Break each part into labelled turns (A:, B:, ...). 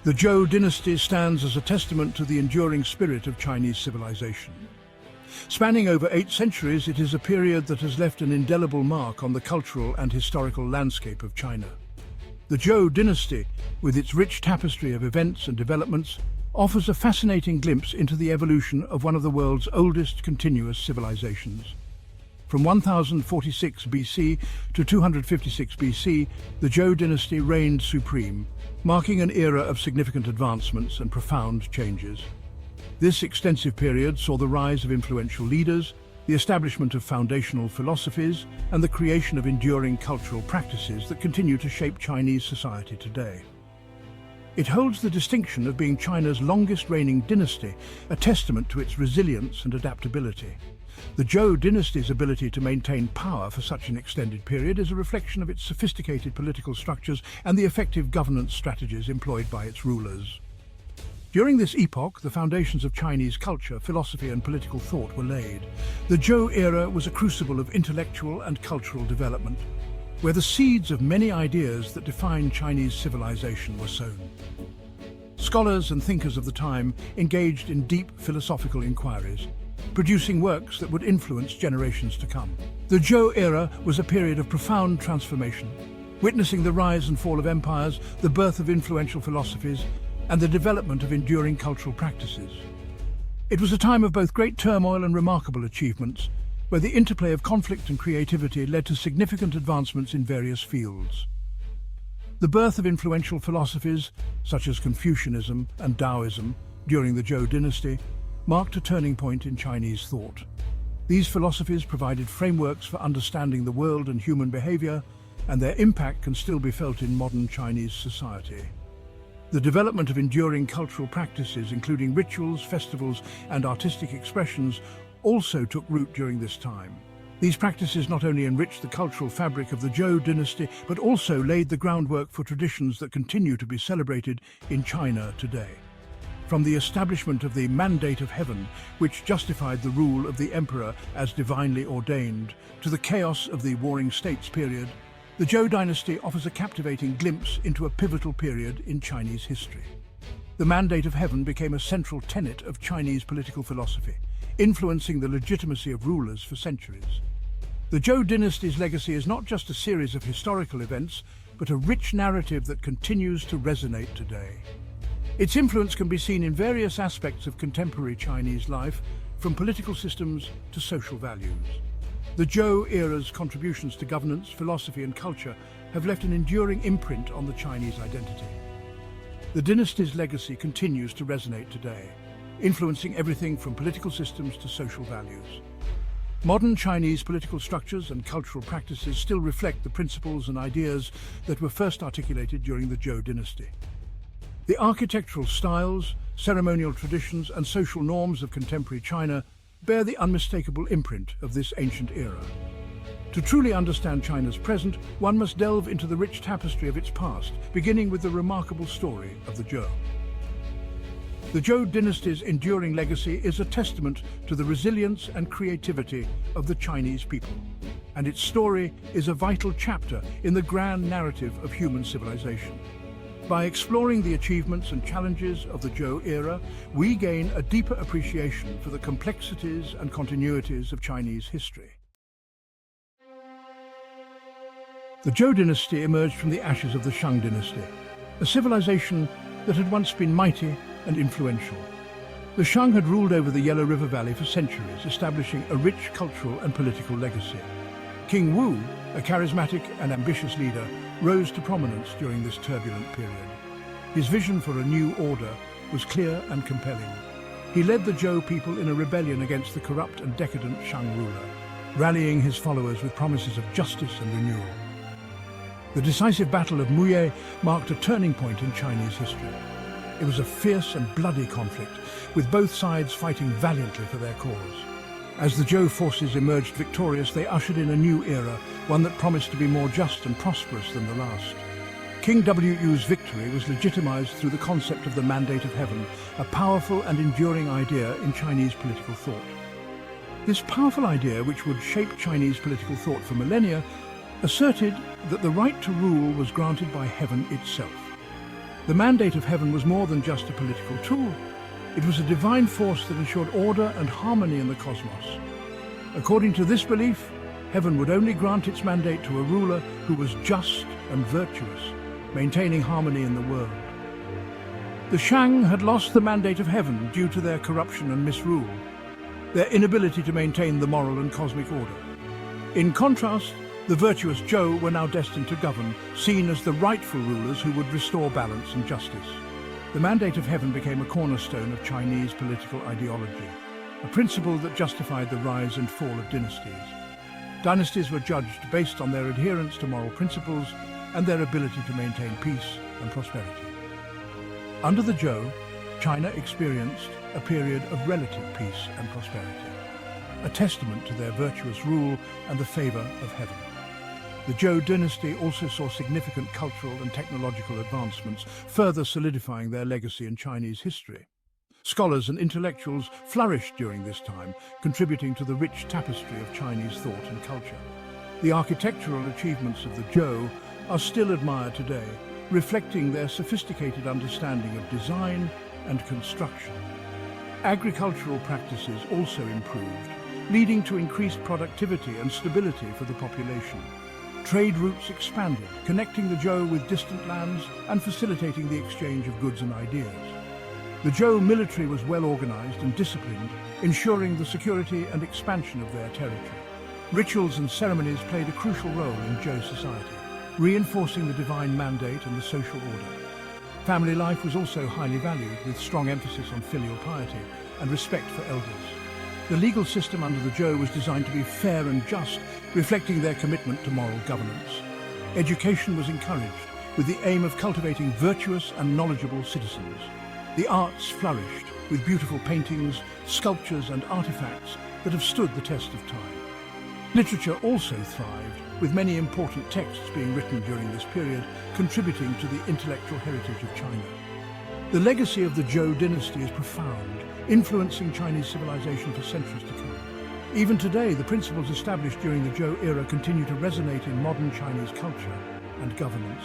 A: The Zhou Dynasty stands as a testament to the enduring spirit of Chinese civilization. Spanning over 8 centuries, it is a period that has left an indelible mark on the cultural and historical landscape of China. The Zhou Dynasty, with its rich tapestry of events and developments, offers a fascinating glimpse into the evolution of one of the world's oldest continuous civilizations. From 1046 BC to 256 BC, the Zhou dynasty reigned supreme, marking an era of significant advancements and profound changes. This extensive period saw the rise of influential leaders, the establishment of foundational philosophies, and the creation of enduring cultural practices that continue to shape Chinese society today. It holds the distinction of being China's longest reigning dynasty, a testament to its resilience and adaptability. The Zhou dynasty's ability to maintain power for such an extended period is a reflection of its sophisticated political structures and the effective governance strategies employed by its rulers. During this epoch, the foundations of Chinese culture, philosophy, and political thought were laid. The Zhou era was a crucible of intellectual and cultural development, where the seeds of many ideas that define Chinese civilization were sown. Scholars and thinkers of the time engaged in deep philosophical inquiries, producing works that would influence generations to come. The Zhou era was a period of profound transformation, witnessing the rise and fall of empires, the birth of influential philosophies, and the development of enduring cultural practices. It was a time of both great turmoil and remarkable achievements, where the interplay of conflict and creativity led to significant advancements in various fields. The birth of influential philosophies, such as Confucianism and Daoism, during the Zhou dynasty, marked a turning point in Chinese thought. These philosophies provided frameworks for understanding the world and human behavior, and their impact can still be felt in modern Chinese society. The development of enduring cultural practices, including rituals, festivals, and artistic expressions, also took root during this time. These practices not only enriched the cultural fabric of the Zhou dynasty, but also laid the groundwork for traditions that continue to be celebrated in China today. From the establishment of the Mandate of Heaven, which justified the rule of the emperor as divinely ordained, to the chaos of the Warring States period, the Zhou dynasty offers a captivating glimpse into a pivotal period in Chinese history. The Mandate of Heaven became a central tenet of Chinese political philosophy, influencing the legitimacy of rulers for centuries. The Zhou dynasty's legacy is not just a series of historical events, but a rich narrative that continues to resonate today. Its influence can be seen in various aspects of contemporary Chinese life, from political systems to social values. The Zhou era's contributions to governance, philosophy, and culture have left an enduring imprint on the Chinese identity. The dynasty's legacy continues to resonate today, influencing everything from political systems to social values. Modern Chinese political structures and cultural practices still reflect the principles and ideas that were first articulated during the Zhou dynasty. The architectural styles, ceremonial traditions, and social norms of contemporary China bear the unmistakable imprint of this ancient era. To truly understand China's present, one must delve into the rich tapestry of its past, beginning with the remarkable story of the Zhou. The Zhou dynasty's enduring legacy is a testament to the resilience and creativity of the Chinese people, and its story is a vital chapter in the grand narrative of human civilization. By exploring the achievements and challenges of the Zhou era, we gain a deeper appreciation for the complexities and continuities of Chinese history. The Zhou dynasty emerged from the ashes of the Shang Dynasty, a civilization that had once been mighty and influential. The Shang had ruled over the Yellow River Valley for centuries, establishing a rich cultural and political legacy. King Wu, a charismatic and ambitious leader, rose to prominence during this turbulent period. His vision for a new order was clear and compelling. He led the Zhou people in a rebellion against the corrupt and decadent Shang ruler, rallying his followers with promises of justice and renewal. The decisive Battle of Muye marked a turning point in Chinese history. It was a fierce and bloody conflict, with both sides fighting valiantly for their cause. As the Zhou forces emerged victorious, they ushered in a new era, one that promised to be more just and prosperous than the last. King Wu's victory was legitimized through the concept of the Mandate of Heaven, a powerful and enduring idea in Chinese political thought. This powerful idea, which would shape Chinese political thought for millennia, asserted that the right to rule was granted by heaven itself. The mandate of heaven was more than just a political tool. It was a divine force that ensured order and harmony in the cosmos. According to this belief, heaven would only grant its mandate to a ruler who was just and virtuous, maintaining harmony in the world. The Shang had lost the mandate of heaven due to their corruption and misrule, their inability to maintain the moral and cosmic order. In contrast, the virtuous Zhou were now destined to govern, seen as the rightful rulers who would restore balance and justice. The mandate of heaven became a cornerstone of Chinese political ideology, a principle that justified the rise and fall of dynasties. Dynasties were judged based on their adherence to moral principles and their ability to maintain peace and prosperity. Under the Zhou, China experienced a period of relative peace and prosperity, a testament to their virtuous rule and the favor of heaven. The Zhou Dynasty also saw significant cultural and technological advancements, further solidifying their legacy in Chinese history. Scholars and intellectuals flourished during this time, contributing to the rich tapestry of Chinese thought and culture. The architectural achievements of the Zhou are still admired today, reflecting their sophisticated understanding of design and construction. Agricultural practices also improved, leading to increased productivity and stability for the population. Trade routes expanded, connecting the Zhou with distant lands and facilitating the exchange of goods and ideas. The Zhou military was well organized and disciplined, ensuring the security and expansion of their territory. Rituals and ceremonies played a crucial role in Zhou society, reinforcing the divine mandate and the social order. Family life was also highly valued, with strong emphasis on filial piety and respect for elders. The legal system under the Zhou was designed to be fair and just, reflecting their commitment to moral governance. Education was encouraged, with the aim of cultivating virtuous and knowledgeable citizens. The arts flourished, with beautiful paintings, sculptures and artifacts that have stood the test of time. Literature also thrived, with many important texts being written during this period, contributing to the intellectual heritage of China. The legacy of the Zhou dynasty is profound, influencing Chinese civilization for centuries to come. Even today, the principles established during the Zhou era continue to resonate in modern Chinese culture and governance.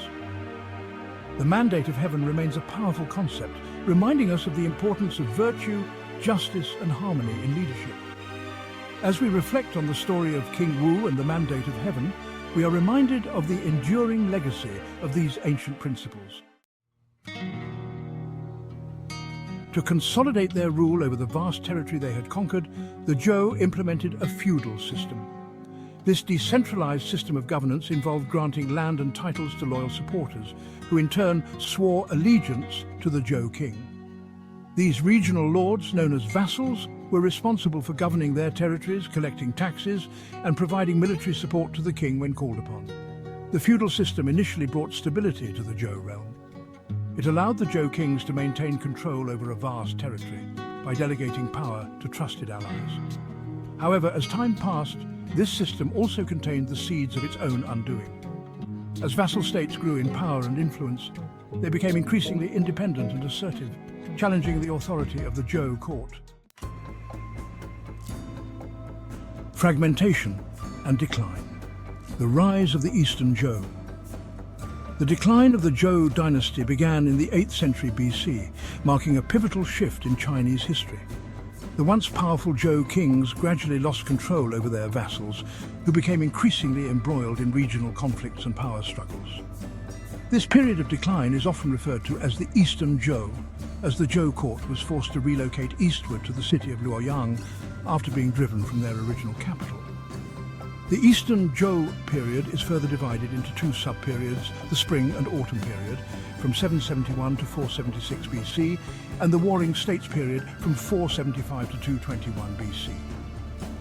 A: The mandate of heaven remains a powerful concept, reminding us of the importance of virtue, justice and harmony in leadership. As we reflect on the story of King Wu and the mandate of heaven, we are reminded of the enduring legacy of these ancient principles. To consolidate their rule over the vast territory they had conquered, the Zhou implemented a feudal system. This decentralized system of governance involved granting land and titles to loyal supporters, who in turn swore allegiance to the Zhou king. These regional lords, known as vassals, were responsible for governing their territories, collecting taxes, and providing military support to the king when called upon. The feudal system initially brought stability to the Zhou realm. It allowed the Zhou kings to maintain control over a vast territory by delegating power to trusted allies. However, as time passed, this system also contained the seeds of its own undoing. As vassal states grew in power and influence, they became increasingly independent and assertive, challenging the authority of the Zhou court. Fragmentation and decline. The rise of the Eastern Zhou. The decline of the Zhou dynasty began in the 8th century BC, marking a pivotal shift in Chinese history. The once powerful Zhou kings gradually lost control over their vassals, who became increasingly embroiled in regional conflicts and power struggles. This period of decline is often referred to as the Eastern Zhou, as the Zhou court was forced to relocate eastward to the city of Luoyang after being driven from their original capital. The Eastern Zhou period is further divided into two sub-periods, the Spring and Autumn period, from 771 to 476 BC, and the Warring States period from 475 to 221 BC.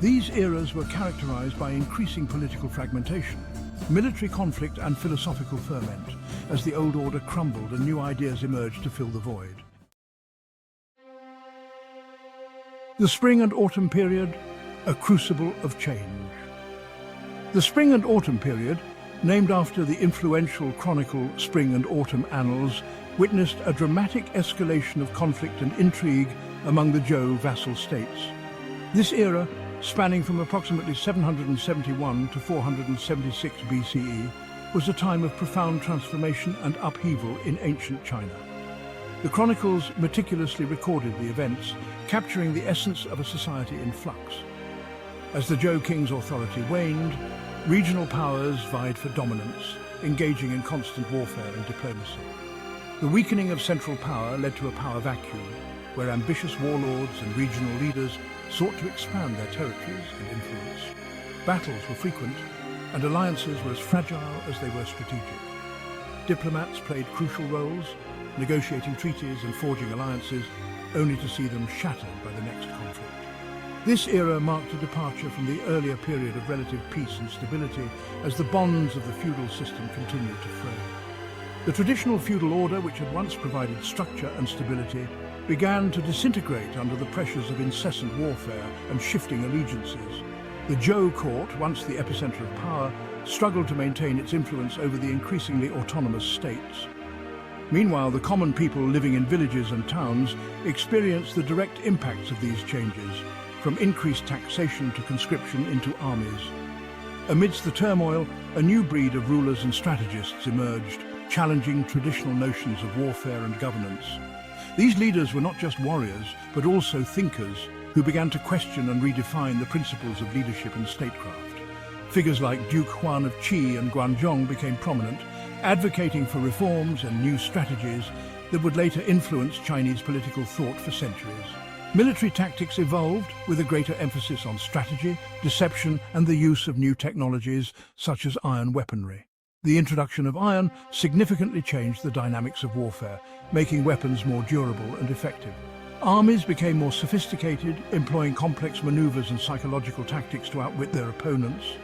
A: These eras were characterized by increasing political fragmentation, military conflict and philosophical ferment, as the old order crumbled and new ideas emerged to fill the void. The Spring and Autumn period, a crucible of change. The Spring and Autumn period, named after the influential chronicle Spring and Autumn Annals, witnessed a dramatic escalation of conflict and intrigue among the Zhou vassal states. This era, spanning from approximately 771 to 476 BCE, was a time of profound transformation and upheaval in ancient China. The chronicles meticulously recorded the events, capturing the essence of a society in flux. As the Zhou king's authority waned, regional powers vied for dominance, engaging in constant warfare and diplomacy. The weakening of central power led to a power vacuum, where ambitious warlords and regional leaders sought to expand their territories and influence. Battles were frequent, and alliances were as fragile as they were strategic. Diplomats played crucial roles, negotiating treaties and forging alliances, only to see them shattered by the next conflict. This era marked a departure from the earlier period of relative peace and stability as the bonds of the feudal system continued to fray. The traditional feudal order, which had once provided structure and stability, began to disintegrate under the pressures of incessant warfare and shifting allegiances. The Zhou court, once the epicenter of power, struggled to maintain its influence over the increasingly autonomous states. Meanwhile, the common people living in villages and towns experienced the direct impacts of these changes, from increased taxation to conscription into armies. Amidst the turmoil, a new breed of rulers and strategists emerged, challenging traditional notions of warfare and governance. These leaders were not just warriors, but also thinkers who began to question and redefine the principles of leadership and statecraft. Figures like Duke Huan of Qi and Guanzhong became prominent, advocating for reforms and new strategies that would later influence Chinese political thought for centuries. Military tactics evolved with a greater emphasis on strategy, deception, and the use of new technologies such as iron weaponry. The introduction of iron significantly changed the dynamics of warfare, making weapons more durable and effective. Armies became more sophisticated, employing complex maneuvers and psychological tactics to outwit their opponents.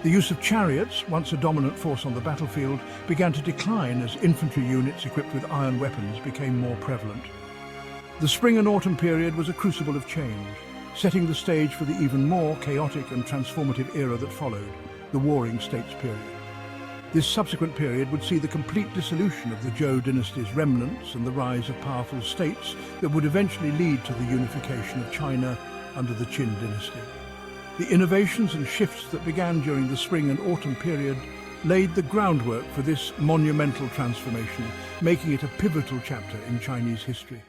A: The use of chariots, once a dominant force on the battlefield, began to decline as infantry units equipped with iron weapons became more prevalent. The spring and autumn period was a crucible of change, setting the stage for the even more chaotic and transformative era that followed, the Warring States period. This subsequent period would see the complete dissolution of the Zhou dynasty's remnants and the rise of powerful states that would eventually lead to the unification of China under the Qin dynasty. The innovations and shifts that began during the spring and autumn period laid the groundwork for this monumental transformation, making it a pivotal chapter in Chinese history.